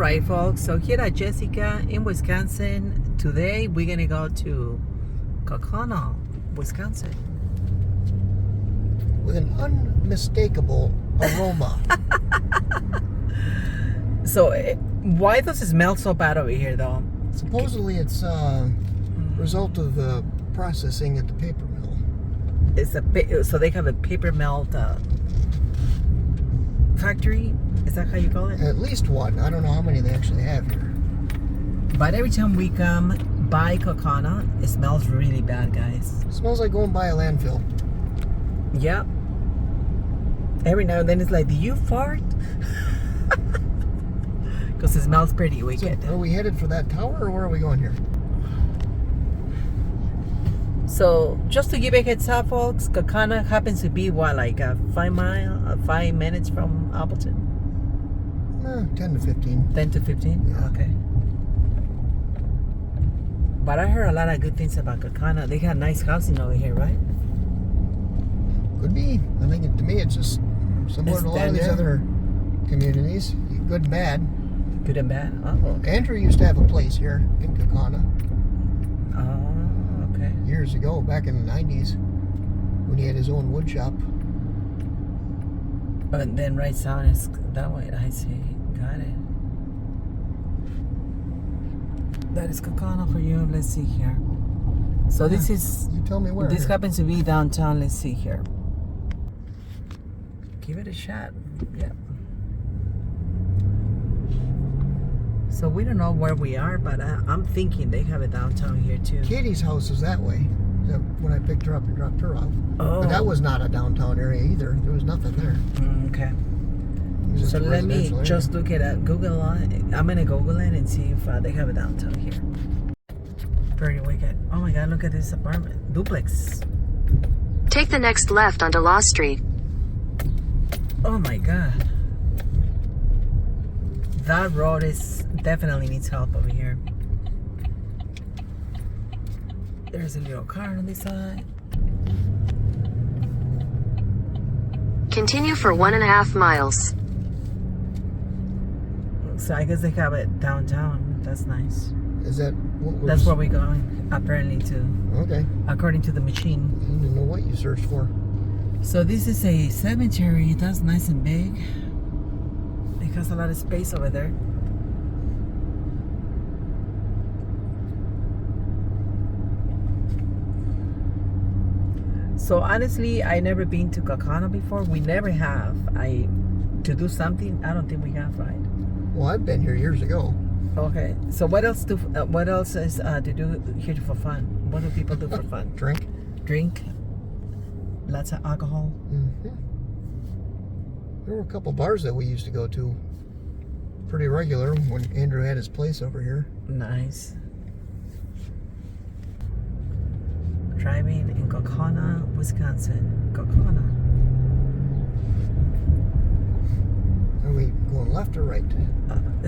right, folks. So here at Jessica in Wisconsin. Today we're gonna go to Kaukauna, Wisconsin. With an unmistakable aroma. So why does it smell so bad over here, though? Supposedly it's a result of the processing at the paper mill. So they have a paper melt factory. Is that how you call it? At least one. I don't know how many they actually have here. But every time we come by Kaukauna, it smells really bad, guys. It smells like going by a landfill. Yep. Every now and then it's like, do you fart? Because it smells pretty wicked. So are we headed for that tower, or where are we going here? So just to give a heads up, folks, Kaukauna happens to be like 5 minutes from Appleton. 10 to 15. 10 to 15? Yeah. Okay. But I heard a lot of good things about Kaukauna. They got nice housing over here, right? Could be. I think to me it's just similar to a lot of these other communities. Good and bad. Good and bad? Oh. Andrew used to have a place here in Kaukauna. Oh, okay. Years ago, back in the 90s, when he had his own wood shop. And then right south is that way. I see. Got it. That is Kaukauna for you. Let's see here. So this is... You tell me where. This happens to be downtown. Let's see here. Give it a shot. Yeah. So we don't know where we are, but I'm thinking they have a downtown here too. Katie's house is that way. When I picked her up and dropped her off. Oh. But that was not a downtown area either. There was nothing there. Okay. It was just So a let me residential area. just look at Google. I'm gonna Google it and see if they have a downtown here. Pretty wicked. Oh my God! Look at this apartment duplex. Take the next left onto Law Street. Oh my God. That road definitely needs help over here. There's a little car on this side. Continue for 1.5 miles. So I guess they have it downtown. That's nice. Is that what was... That's where we're going, apparently, to. Okay. According to the machine. I didn't know what you searched for. So this is a cemetery. That's nice and big. It has a lot of space over there. So honestly, I never been to Kaukauna before. We never have. To do something, I don't think we have, right? Well, I've been here years ago. Okay. So what else is to do here for fun? What do people do for fun? Drink. Drink. Lots of alcohol. Mm-hmm. There were a couple bars that we used to go to pretty regular when Andrew had his place over here. Nice. Driving in Kaukauna, Wisconsin. Kaukauna. Are we going left or right?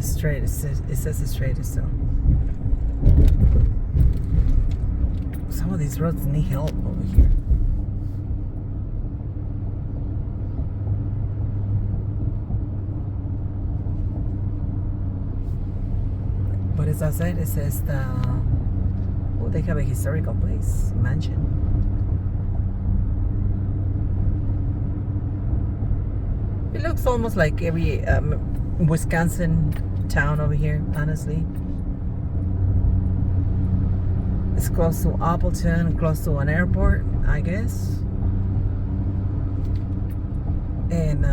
Straight. It says it's straight still. Some of these roads need help over here. But as I said, it says they have a historical place, mansion. It looks almost like every Wisconsin town over here, honestly. It's close to Appleton, close to an airport, I guess. And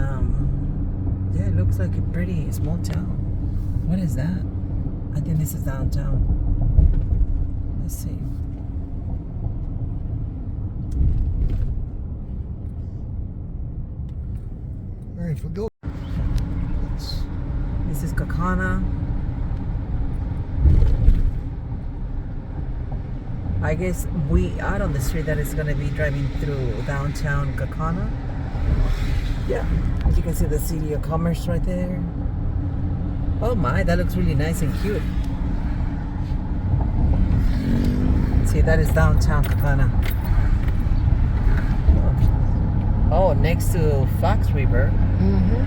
yeah, it looks like a pretty small town. What is that? I think this is downtown. Let's see. All right, if we go. This is Kaukauna. I guess we out on the street that is going to be driving through downtown Kaukauna. Yeah, you can see the City of Commerce right there. Oh my, that looks really nice and cute. See, that is downtown Kaukauna. Oh, next to Fox River. Mm-hmm.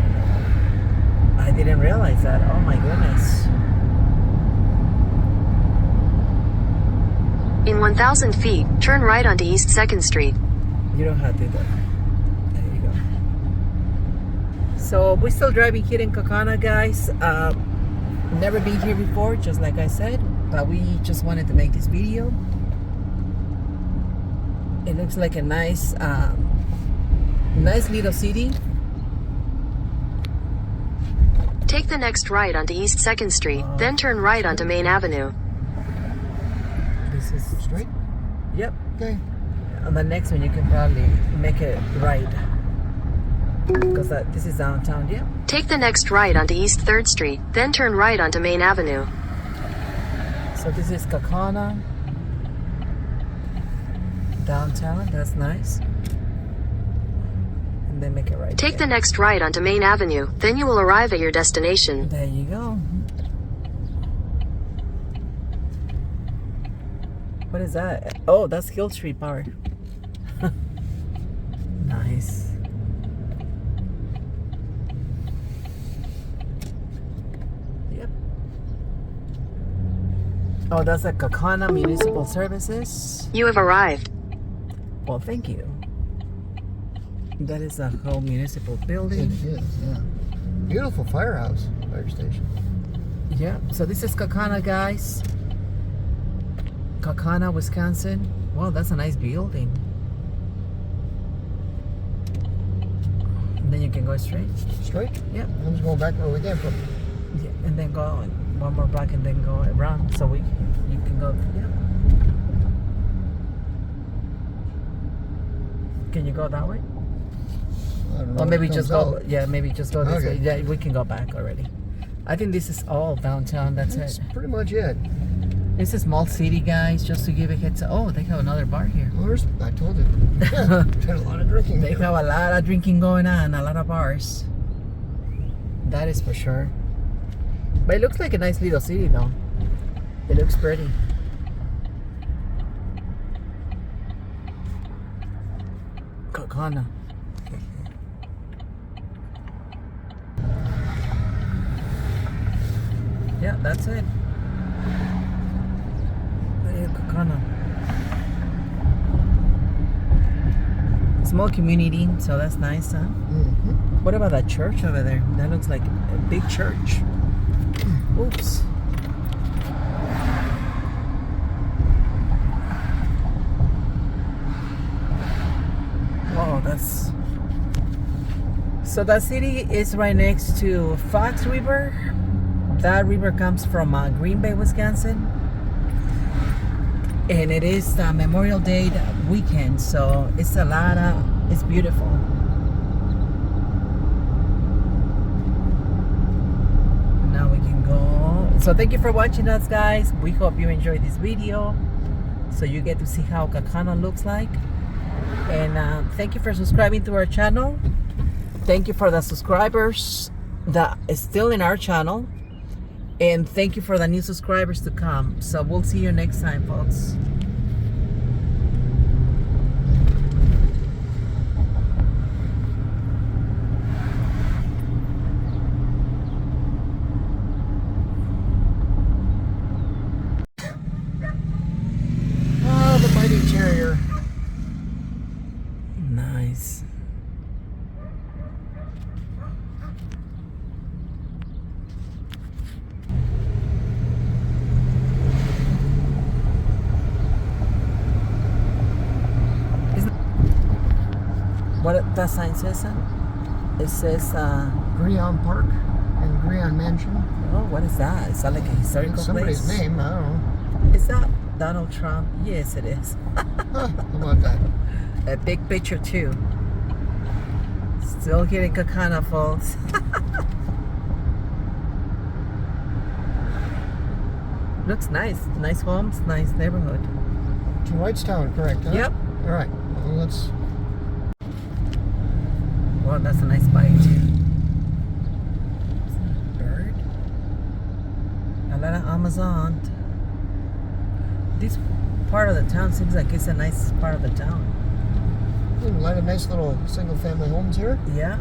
I I didn't realize that. Oh my goodness. In 1,000 feet, turn right onto East 2nd Street. You don't have to do that. There you go. So we're still driving here in Kaukauna, guys. Never been here before, just like I said, but we just wanted to make this video. It looks like a nice little city. Take the next right onto East 2nd Street, then turn right onto Main Avenue. This is Straight? Yep. Okay. On the next one, you can probably make it right. Because this is downtown, yeah. Take the next right onto East 3rd Street, then turn right onto Main Avenue. So this is Kaukauna. Downtown, that's nice. And then make it right. Take the next right onto Main Avenue, then you will arrive at your destination. There you go. What is that? Oh, that's Hill Street Bar. Nice. Yep. Oh, that's the Kaukauna Municipal Services. You have arrived. Well, thank you. That is a whole municipal It building. is, yeah. Beautiful firehouse, fire station. Yeah. So this is Kaukauna, guys. Kaukauna, Wisconsin. Wow, that's a nice building. And then you can go straight. Straight? Yep. I'm just going back where we came from. Yeah, and then go one more block and then go around. So you can go. Yeah. Can you go that way? I don't know Or maybe what just comes go. out. Yeah, maybe just go this Okay. way. Yeah, we can go back already. I think this is all downtown. That's That's it. pretty much it. It's a small city, guys. Just to give a heads up. Oh, they have another bar here. Well, I told you. There's a lot of drinking They here. have a lot of drinking going on, a lot of bars. That is for sure. But it looks like a nice little city, though. It looks pretty. Kaukauna. Yeah, that's it. Kaukauna. Small community, so that's nice, huh? Mm-hmm. What about that church over there? That looks like a big church. Oops. Wow, that's... So that city is right next to Fox River. That river comes from Green Bay, Wisconsin. And it is Memorial Day weekend, so it's it's beautiful. Now we can go. So thank you for watching us, guys. We hope you enjoyed this video. So you get to see how Kaukauna looks like. And thank you for subscribing to our channel. Thank you for the subscribers that is still in our channel. And thank you for the new subscribers to come. So we'll see you next time, folks. Oh, the mighty terrier. Nice. What that sign says, son? It says, Grion Park and Grion Mansion. oh, what is that? Is that like a historical Somebody's place? name, I don't know. Is that Donald Trump? Yes, it is. Huh, how about that? A big picture, too. Still getting Kaukauna, folks. Looks nice. Nice homes, nice neighborhood. To Wrightstown, correct, huh? Yep. All right, well, let's... Well, that's a nice bite, too. Bird. A lot of Amazon. This part of the town seems like it's a nice part of the town. A lot of nice little single-family homes here. Yeah.